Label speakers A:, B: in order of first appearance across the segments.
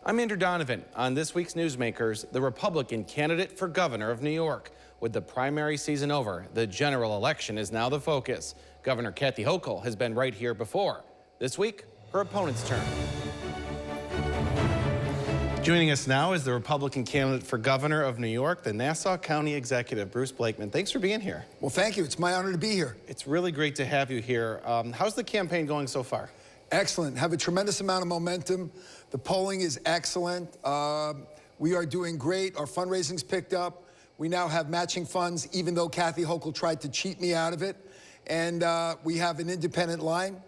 A: I'm Andrew Donovan. On this week's Newsmakers, the Republican candidate for governor of New York. With the primary season over, the general election is now the focus. Governor Kathy Hochul has been right here before. This week, her opponent's turn. Joining us now is the Republican candidate for governor of New York, the Nassau County Executive, Bruce Blakeman. Thanks for being here.
B: Well, thank you. It's my honor to be here.
A: It's really great to have you here. How's the campaign going so far?
B: Excellent. Have a tremendous amount of momentum. The polling is excellent. We are doing great. Our fundraising's picked up. We now have matching funds, even though Kathy Hochul tried to cheat me out of it. And we have an independent line.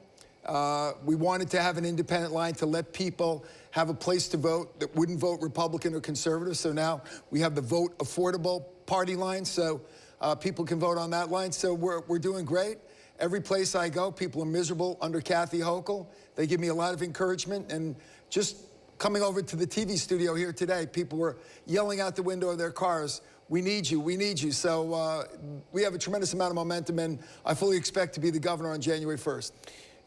B: We wanted to have an independent line to let people have a place to vote that wouldn't vote Republican or conservative. So now we have the vote affordable party line, so people can vote on that line. So we're doing great. Every place I go, people are miserable under Kathy Hochul. They give me a lot of encouragement. And just coming over to the TV studio here today, people were yelling out the window of their cars, "We need you, we need you." So we have a tremendous amount of momentum, and I fully expect to be the governor on January 1st.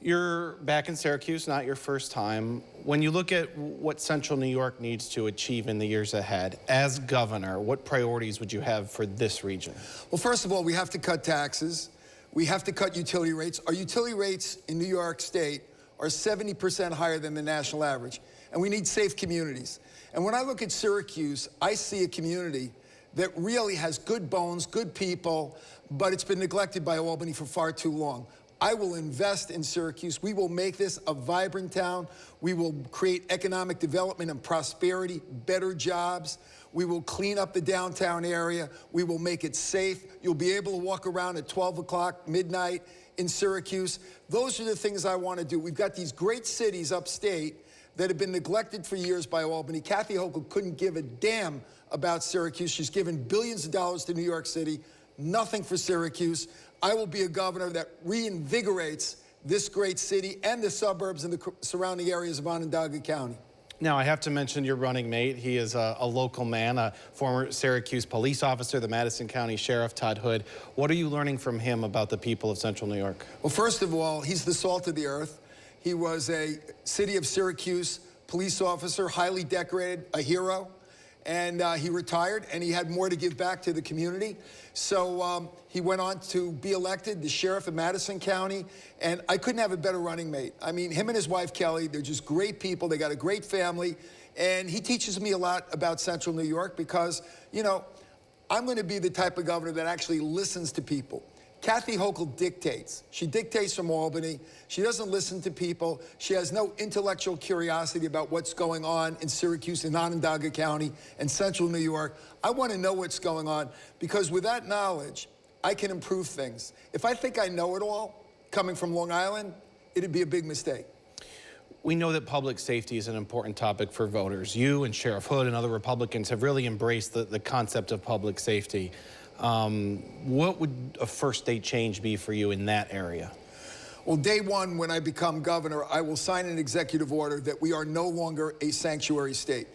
A: You're back in Syracuse, not your first time. When you look at what Central New York needs to achieve in the years ahead, as governor, what priorities would you have for this region?
B: Well, first of all, we have to cut taxes. We have to cut utility rates. Our utility rates in New York State are 70% higher than the national average, and we need safe communities. And when I look at Syracuse, I see a community that really has good bones, good people, but it's been neglected by Albany for far too long. I will invest in Syracuse. We will make this a vibrant town. We will create economic development and prosperity, better jobs. We will clean up the downtown area. We will make it safe. You'll be able to walk around at 12 o'clock, midnight in Syracuse. Those are the things I want to do. We've got these great cities upstate that have been neglected for years by Albany. Kathy Hochul couldn't give a damn about Syracuse. She's given billions of dollars to New York City, nothing for Syracuse. I will be a governor that reinvigorates this great city and the suburbs and the surrounding areas of Onondaga County.
A: Now, I have to mention your running mate. He is a local man, a former Syracuse police officer, the Madison County Sheriff, Todd Hood. What are you learning from him about the people of Central New York?
B: Well, first of all, he's the salt of the earth. He was a city of Syracuse police officer, highly decorated, a hero. And he retired, and he had more to give back to the community. So he went on to be elected the sheriff of Madison County, and I couldn't have a better running mate. I mean, him and his wife, Kelly, they're just great people. They got a great family, and he teaches me a lot about Central New York because, you know, I'm going to be the type of governor that actually listens to people. Kathy Hochul dictates. She dictates from Albany. She doesn't listen to people. She has no intellectual curiosity about what's going on in Syracuse and Onondaga County and Central New York. I want to know what's going on because with that knowledge, I can improve things. If I think I know it all, coming from Long Island, it'd be a big mistake.
A: We know that public safety is an important topic for voters. You and Sheriff Hood and other Republicans have really embraced the concept of public safety. What would a first day change be for you in that area?
B: Well, day one, when I become governor, I will sign an executive order that we are no longer a sanctuary state.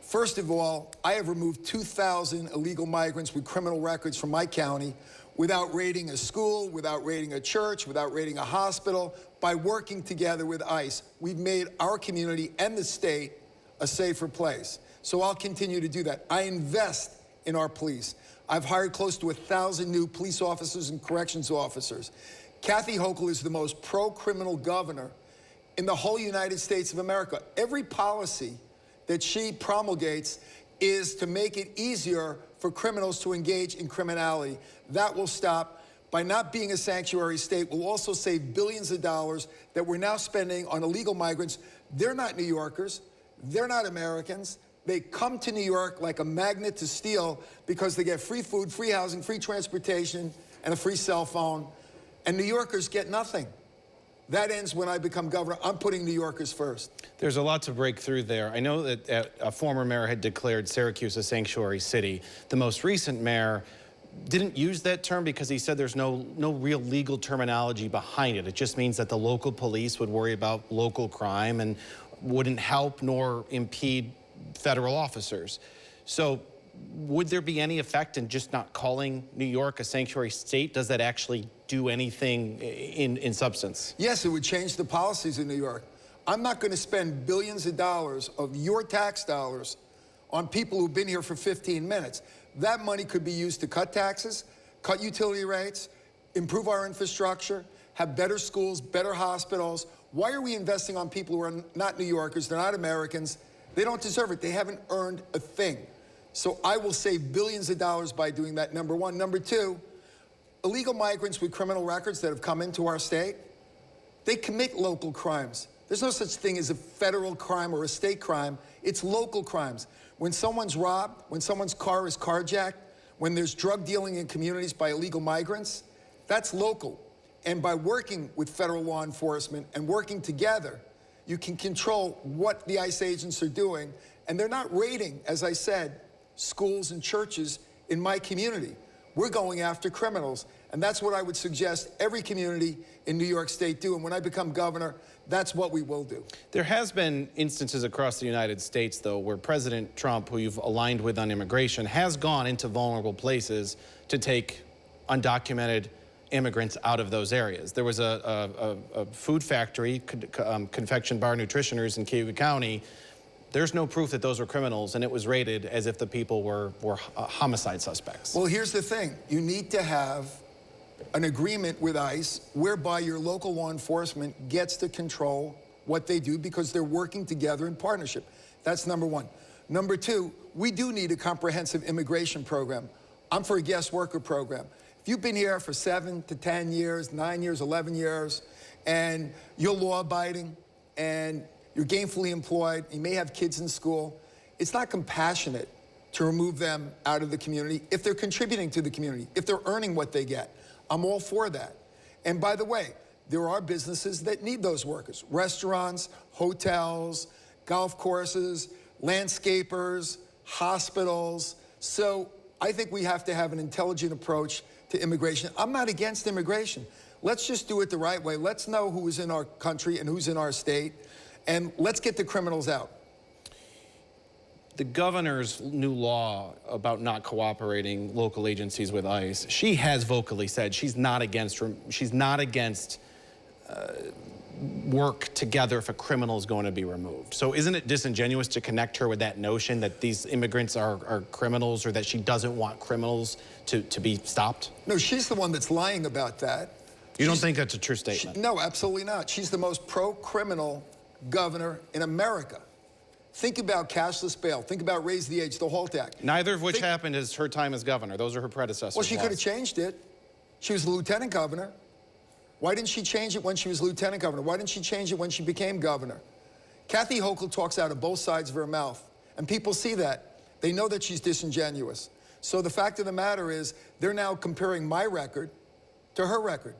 B: First of all, I have removed 2,000 illegal migrants with criminal records from my county without raiding a school, without raiding a church, without raiding a hospital. By working together with ICE, we've made our community and the state a safer place. So I'll continue to do that. I invest in our police. I've hired close to 1,000 new police officers and corrections officers. Kathy Hochul is the most pro-criminal governor in the whole United States of America. Every policy that she promulgates is to make it easier for criminals to engage in criminality. That will stop. By not being a sanctuary state, we'll also save billions of dollars that we're now spending on illegal migrants. They're not New Yorkers. They're not Americans. They come to New York like a magnet to steal because they get free food, free housing, free transportation, and a free cell phone. And New Yorkers get nothing. That ends when I become governor. I'm putting New Yorkers first.
A: There's a lot to break through there. I know that a former mayor had declared Syracuse a sanctuary city. The most recent mayor didn't use that term because he said there's no real legal terminology behind it. It just means that the local police would worry about local crime and wouldn't help nor impede federal officers. So would there be any effect in just not calling New York a sanctuary state? Does that actually do anything in substance?
B: Yes, it would change the policies in New York. I'm not going to spend billions of dollars of your tax dollars on people who've been here for 15 minutes. That money could be used to cut taxes, cut utility rates, improve our infrastructure, have better schools, better hospitals. Why are we investing on people who are not New Yorkers, they're not Americans? They don't deserve it. They haven't earned a thing. So I will save billions of dollars by doing that, number one. Number two, illegal migrants with criminal records that have come into our state, they commit local crimes. There's no such thing as a federal crime or a state crime. It's local crimes. When someone's robbed, when someone's car is carjacked, when there's drug dealing in communities by illegal migrants, that's local. And by working with federal law enforcement and working together, you can control what the ICE agents are doing. And they're not raiding, as I said, schools and churches in my community. We're going after criminals. And that's what I would suggest every community in New York State do. And when I become governor, that's what we will do.
A: There has been instances across the United States, though, where President Trump, who you've aligned with on immigration, has gone into vulnerable places to take undocumented immigrants out of those areas. There was a food factory, confection bar nutritioners in Cayuga County. There's no proof that those were criminals, and it was rated as if the people were homicide suspects.
B: Well, here's the thing. You need to have an agreement with ICE whereby your local law enforcement gets to control what they do because they're working together in partnership. That's number one. Number two, we do need a comprehensive immigration program. I'm for a guest worker program. If you've been here for 7 to 10 years, 9 years, 11 years, and you're law-abiding, and you're gainfully employed, you may have kids in school, it's not compassionate to remove them out of the community if they're contributing to the community, if they're earning what they get. I'm all for that. And by the way, there are businesses that need those workers. Restaurants, hotels, golf courses, landscapers, hospitals. So I think we have to have an intelligent approach to immigration. I'm not against immigration. Let's just do it the right way. Let's know who is in our country and who's in our state, and let's get the criminals out.
A: The governor's new law about not cooperating local agencies with ICE, she has vocally said she's not against work together if a criminal is going to be removed. So isn't it disingenuous to connect her with that notion that these immigrants are criminals, or that she doesn't want criminals to be stopped?
B: No, she's the one that's lying about that.
A: You don't think that's a true statement?
B: No, absolutely not. She's the most pro-criminal governor in America. Think about cashless bail. Think about raise the age, the HALT Act.
A: Neither of which happened as her time as governor. Those are her predecessors.
B: Well, she could have changed it. She was the lieutenant governor. Why didn't she change it when she was lieutenant governor? Why didn't she change it when she became governor? Kathy Hochul talks out of both sides of her mouth, and people see that. They know that she's disingenuous. So the fact of the matter is, they're now comparing my record to her record.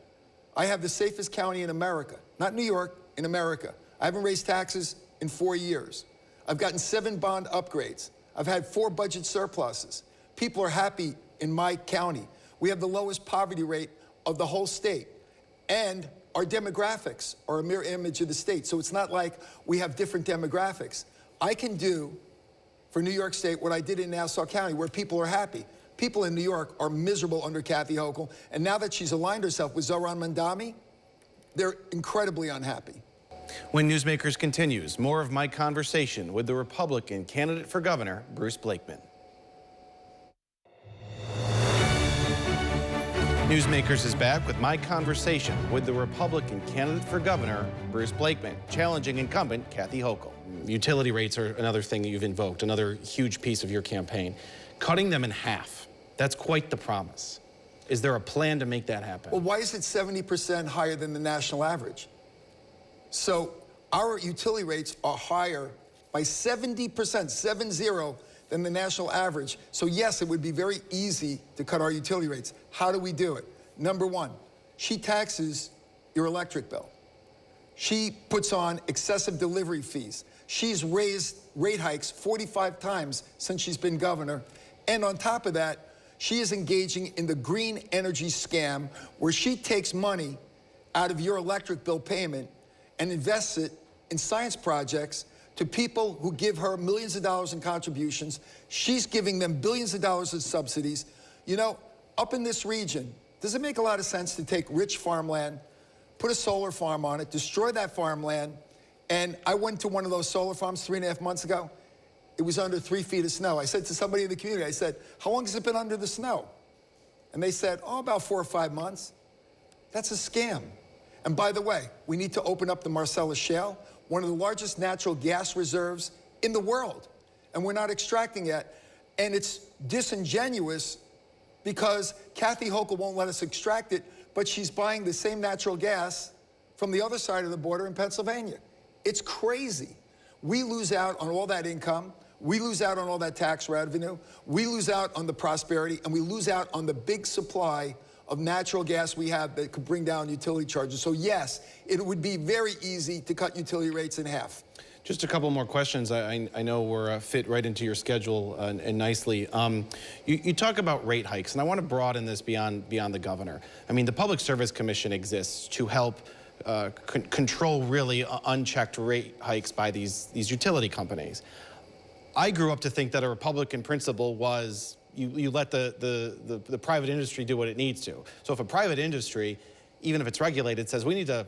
B: I have the safest county in America, not New York, in America. I haven't raised taxes in 4 years. I've gotten 7 bond upgrades. I've had 4 budget surpluses. People are happy in my county. We have the lowest poverty rate of the whole state. And our demographics are a mirror image of the state. So it's not like we have different demographics. I can do for New York State what I did in Nassau County, where people are happy. People in New York are miserable under Kathy Hochul. And now that she's aligned herself with Zohran Mamdani, they're incredibly unhappy.
A: When Newsmakers continues, more of my conversation with the Republican candidate for governor, Bruce Blakeman. Newsmakers is back with my conversation with the Republican candidate for governor, Bruce Blakeman, challenging incumbent Kathy Hochul. Utility rates are another thing that you've invoked, another huge piece of your campaign. Cutting them in half, that's quite the promise. Is there a plan to make that happen?
B: Well, why is it 70% higher than the national average? So our utility rates are higher by 70%, 70, than the national average. So yes, it would be very easy to cut our utility rates. How do we do it? Number one, she taxes your electric bill. She puts on excessive delivery fees. She's raised rate hikes 45 times since she's been governor. And on top of that, she is engaging in the green energy scam where she takes money out of your electric bill payment and invests it in science projects to people who give her millions of dollars in contributions. She's giving them billions of dollars in subsidies. You know, up in this region, does it make a lot of sense to take rich farmland, put a solar farm on it, destroy that farmland, And I went to one of those solar farms 3.5 months ago. It was under 3 feet of snow. I said to somebody in the community, I said, how long has it been under the snow? And they said, oh, about 4 or 5 months. That's a scam. And by the way, we need to open up the Marcellus Shale, one of the largest natural gas reserves in the world. And we're not extracting it. And it's disingenuous because Kathy Hochul won't let us extract it, but she's buying the same natural gas from the other side of the border in Pennsylvania. It's crazy. We lose out on all that income. We lose out on all that tax revenue. We lose out on the prosperity, and we lose out on the big supply of natural gas we have that could bring down utility charges. So yes, it would be very easy to cut utility rates in half.
A: Just a couple more questions. I know we're fit right into your schedule and nicely. You talk about rate hikes, and I want to broaden this beyond the governor. I mean, the Public Service Commission exists to help control really unchecked rate hikes by these utility companies. I grew up to think that a Republican principle was you let the private industry do what it needs to. So if a private industry, even if it's regulated, says we need to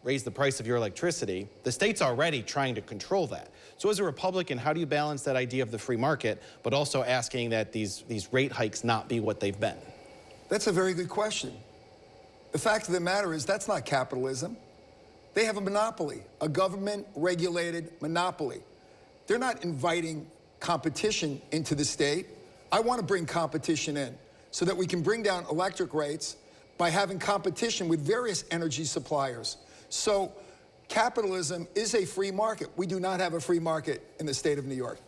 A: raise the price of your electricity, the state's already trying to control that. So as a Republican, how do you balance that idea of the free market, but also asking that these rate hikes not be what they've been?
B: That's a very good question. The fact of the matter is that's not capitalism. They have a monopoly, a government-regulated monopoly. They're not inviting competition into the state. I want to bring competition in so that we can bring down electric rates by having competition with various energy suppliers. So capitalism is a free market. We do not have a free market in the state of New York.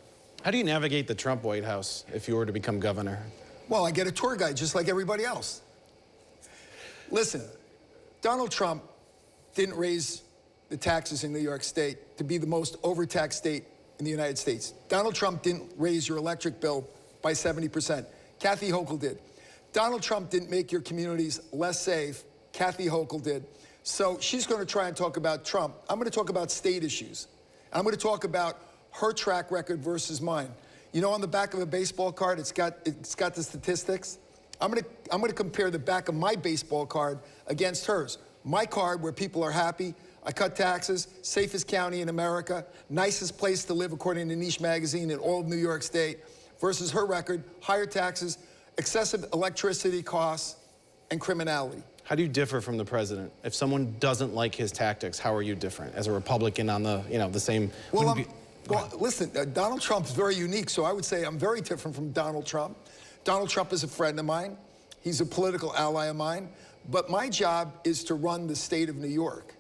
A: How do you navigate the Trump White House if you were to become governor?
B: Well, I get a tour guide just like everybody else. Listen, Donald Trump didn't raise the taxes in New York State to be the most overtaxed state in the United States. Donald Trump didn't raise your electric bill by 70%. Kathy Hochul did. Donald Trump didn't make your communities less safe. Kathy Hochul did. So she's going to try and talk about Trump. I'm going to talk about state issues. I'm going to talk about her track record versus mine. You know, on the back of a baseball card, it's got the statistics. I'm going to compare the back of my baseball card against hers. My card, where people are happy, I cut taxes, safest county in America, nicest place to live according to Niche magazine in all of New York State, versus her record, higher taxes, excessive electricity costs, and criminality.
A: How do you differ from the president? If someone doesn't like his tactics, how are you different as a Republican on the, the same?
B: Well, listen, Donald Trump's very unique, so I would say I'm very different from Donald Trump. Donald Trump is a friend of mine. He's a political ally of mine. But my job is to run the state of New York.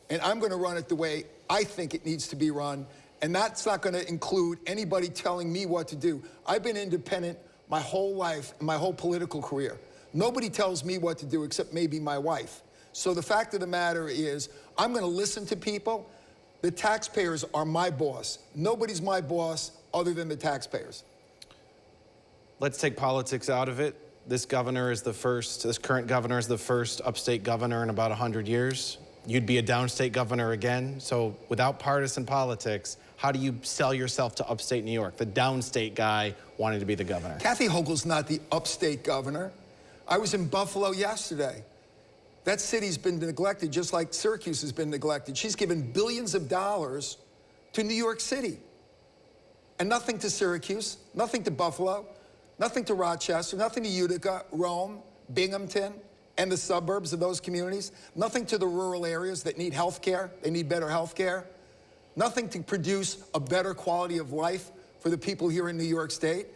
B: And I'm going to run it the way I think it needs to be run. And that's not going to include anybody telling me what to do. I've been independent my whole life, my whole political career. Nobody tells me what to do except maybe my wife. So the fact of the matter is, I'm going to listen to people. The taxpayers are my boss. Nobody's my boss other than the taxpayers.
A: Let's take politics out of it. This current governor is the first upstate governor in about 100 years. You'd be a downstate governor again. So without partisan politics, how do you sell yourself to upstate New York, the downstate guy wanting to be the governor?
B: Kathy Hochul's not the upstate governor. I was in Buffalo yesterday. That city's been neglected just like Syracuse has been neglected. She's given billions of dollars to New York City. And nothing to Syracuse, nothing to Buffalo, nothing to Rochester, nothing to Utica, Rome, Binghamton, and the suburbs of those communities. Nothing to the rural areas that need health care. They need better health care. Nothing to produce a better quality of life for the people here in New York State.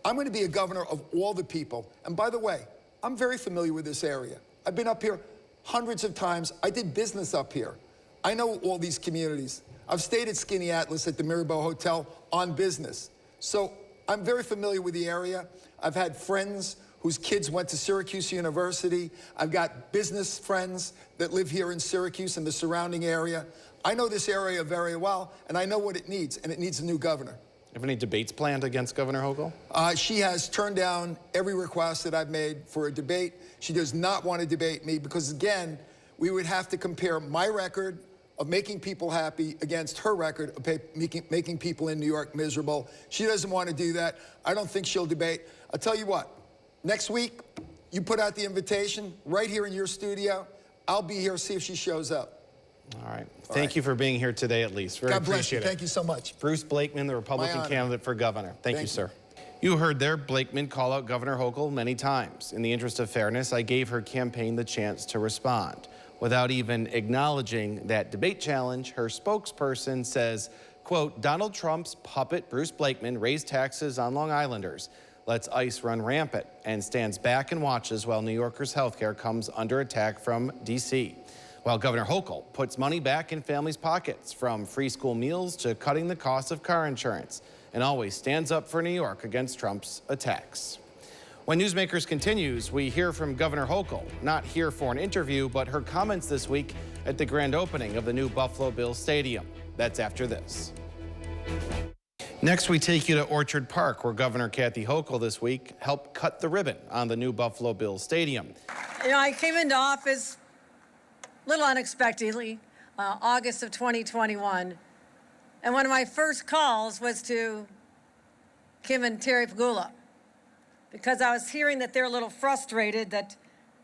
B: I'm going to be a governor of all the people. And by the way, I'm very familiar with this area. I've been up here hundreds of times. I did business up here. I know all these communities. I've stayed at Skinny Atlas at the Mirabeau Hotel on business. So I'm very familiar with the area. I've had friends whose kids went to Syracuse University. I've got business friends that live here in Syracuse and the surrounding area. I know this area very well, and I know what it needs, and it needs a new governor.
A: Have any debates planned against Governor Hochul?
B: She has turned down every request that I've made for a debate. She does not want to debate me because, again, we would have to compare my record of making people happy against her record of making people in New York miserable. She doesn't want to do that. I don't think she'll debate. I'll tell you what, next week, you put out the invitation right here in your studio. I'll be here, see if she shows up.
A: All right. Thank you for being here today, at least. Very
B: God bless you.
A: appreciate it.
B: Thank you so much.
A: Bruce Blakeman, the Republican candidate for governor. Thank you, sir. You heard there Blakeman call out Governor Hochul many times. In the interest of fairness, I gave her campaign the chance to respond. Without even acknowledging that debate challenge, her spokesperson says, quote, Donald Trump's puppet, Bruce Blakeman, raised taxes on Long Islanders, lets ICE run rampant, and stands back and watches while New Yorkers' health care comes under attack from D.C. While Governor Hochul puts money back in families' pockets, from free school meals to cutting the cost of car insurance, and always stands up for New York against Trump's attacks. When Newsmakers continues, we hear from Governor Hochul, not here for an interview, but her comments this week at the grand opening of the new Buffalo Bills Stadium. That's after this. Next, we take you to Orchard Park, where Governor Kathy Hochul this week helped cut the ribbon on the new Buffalo Bills Stadium.
C: You know, I came into office a little unexpectedly, August of 2021. And one of my first calls was to Kim and Terry Pagula, because I was hearing that they're a little frustrated that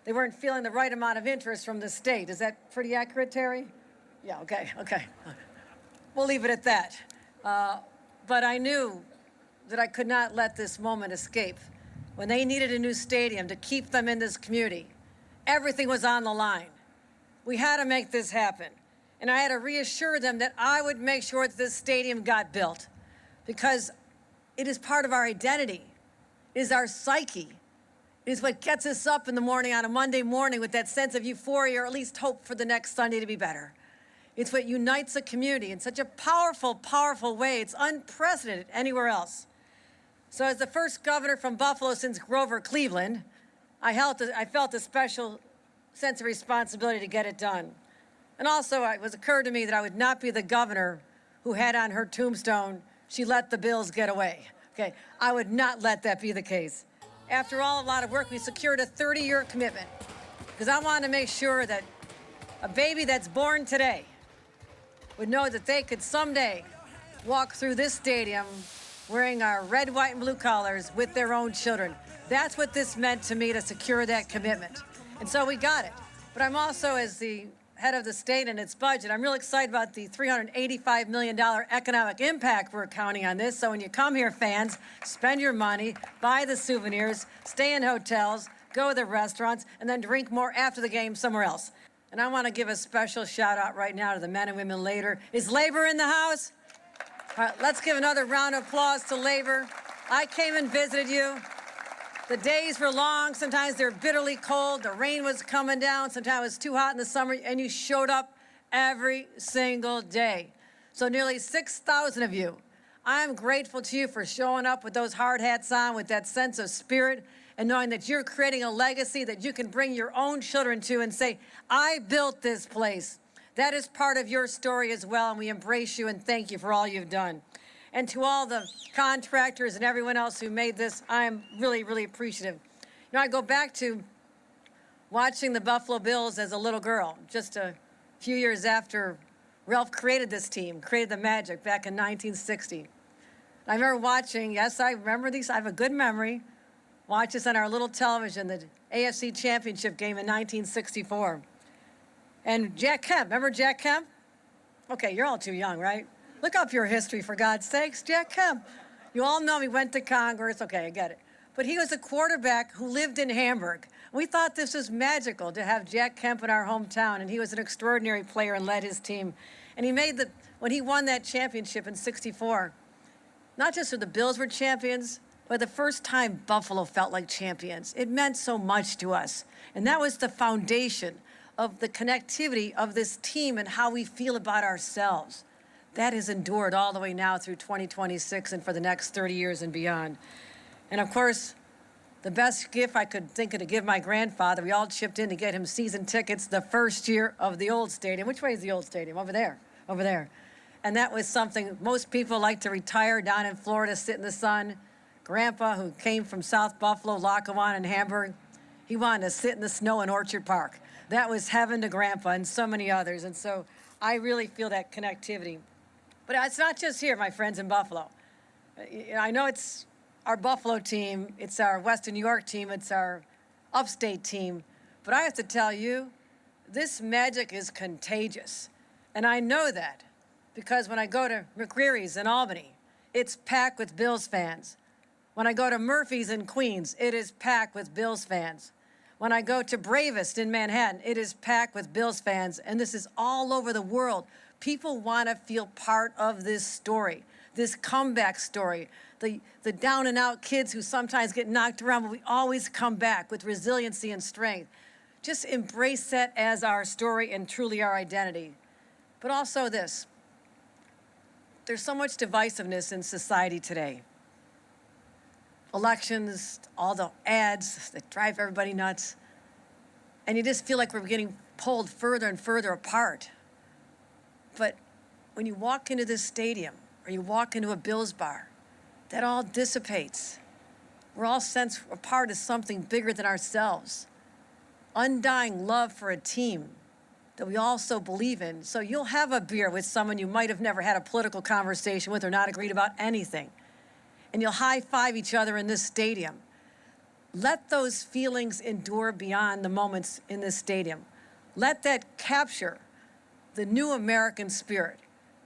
C: they weren't feeling the right amount of interest from the state. Is that pretty accurate, Terry? Yeah, okay. We'll leave it at that. But I knew that I could not let this moment escape. When they needed a new stadium to keep them in this community, everything was on the line. We had to make this happen. And I had to reassure them that I would make sure that this stadium got built, because it is part of our identity. It is our psyche. It is what gets us up in the morning on a Monday morning with that sense of euphoria, or at least hope for the next Sunday to be better. It's what unites a community in such a powerful, powerful way. It's unprecedented anywhere else. So as the first governor from Buffalo since Grover Cleveland, I felt a special sense of responsibility to get it done. And also, it was occurred to me that I would not be the governor who had on her tombstone, she let the Bills get away. Okay, I would not let that be the case. After all, a lot of work, we secured a 30-year commitment, because I wanted to make sure that a baby that's born today would know that they could someday walk through this stadium wearing our red, white, and blue colors with their own children. That's what this meant to me, to secure that commitment. And so we got it. But I'm also, as the head of the state and its budget, I'm real excited about the $385 million economic impact we're counting on this. So when you come here, fans, spend your money, buy the souvenirs, stay in hotels, go to the restaurants, and then drink more after the game somewhere else. And I want to give a special shout out right now to the men and women labor. Is labor in the house? All right, let's give another round of applause to labor. I came and visited you. The days were long, sometimes they're bitterly cold, the rain was coming down, sometimes it was too hot in the summer, and you showed up every single day. So nearly 6,000 of you, I'm grateful to you for showing up with those hard hats on, with that sense of spirit, and knowing that you're creating a legacy that you can bring your own children to and say, I built this place. That is part of your story as well, and we embrace you and thank you for all you've done. And to all the contractors and everyone else who made this, I am really, really appreciative. You know, I go back to watching the Buffalo Bills as a little girl, just a few years after Ralph created this team, created the Magic back in 1960. I remember watching, yes, I remember these, I have a good memory, watch this on our little television, the AFC Championship game in 1964. And Jack Kemp, remember Jack Kemp? Okay, you're all too young, right? Look up your history, for God's sakes. Jack Kemp. You all know he went to Congress. Okay, I get it. But he was a quarterback who lived in Hamburg. We thought this was magical to have Jack Kemp in our hometown, and he was an extraordinary player and led his team. And he made when he won that championship in '64, not just so the Bills were champions, but the first time Buffalo felt like champions. It meant so much to us. And that was the foundation of the connectivity of this team and how we feel about ourselves. That has endured all the way now through 2026 and for the next 30 years and beyond. And of course, the best gift I could think of to give my grandfather, we all chipped in to get him season tickets the first year of the old stadium. Which way is the old stadium? Over there, over there. And that was something most people like to retire down in Florida, sit in the sun. Grandpa, who came from South Buffalo, Lackawanna, and Hamburg, he wanted to sit in the snow in Orchard Park. That was heaven to Grandpa and so many others. And so I really feel that connectivity. But it's not just here, my friends in Buffalo. I know it's our Buffalo team, it's our Western New York team, it's our upstate team. But I have to tell you, this magic is contagious. And I know that because when I go to McCreary's in Albany, it's packed with Bills fans. When I go to Murphy's in Queens, it is packed with Bills fans. When I go to Bravest in Manhattan, it is packed with Bills fans. And this is all over the world. People want to feel part of this story, this comeback story. The down and out kids who sometimes get knocked around, but we always come back with resiliency and strength. Just embrace that as our story and truly our identity. But also this, there's so much divisiveness in society today. Elections, all the ads that drive everybody nuts. And you just feel like we're getting pulled further and further apart. But when you walk into this stadium or you walk into a Bills bar, that all dissipates. We're all sensed a part of something bigger than ourselves. Undying love for a team that we all so believe in. So you'll have a beer with someone you might have never had a political conversation with or not agreed about anything. And you'll high-five each other in this stadium. Let those feelings endure beyond the moments in this stadium. Let that capture the new American spirit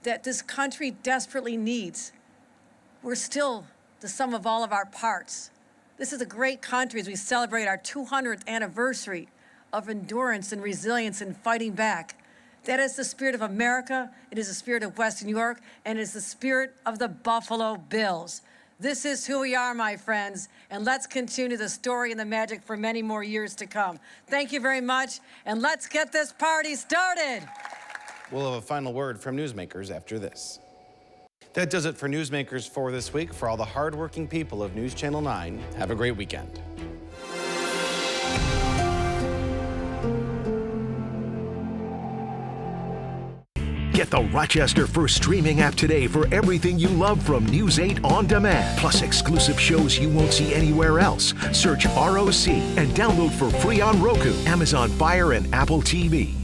C: that this country desperately needs. We're still the sum of all of our parts. This is a great country as we celebrate our 200th anniversary of endurance and resilience and fighting back. That is the spirit of America, it is the spirit of West New York, and it is the spirit of the Buffalo Bills. This is who we are, my friends, and let's continue the story and the magic for many more years to come. Thank you very much, and let's get this party started.
A: We'll have a final word from Newsmakers after this. That does it for Newsmakers for this week. For all the hardworking people of News Channel 9, have a great weekend.
D: Get the Rochester First streaming app today for everything you love from News 8 On Demand, plus exclusive shows you won't see anywhere else. Search ROC and download for free on Roku, Amazon Fire, and Apple TV.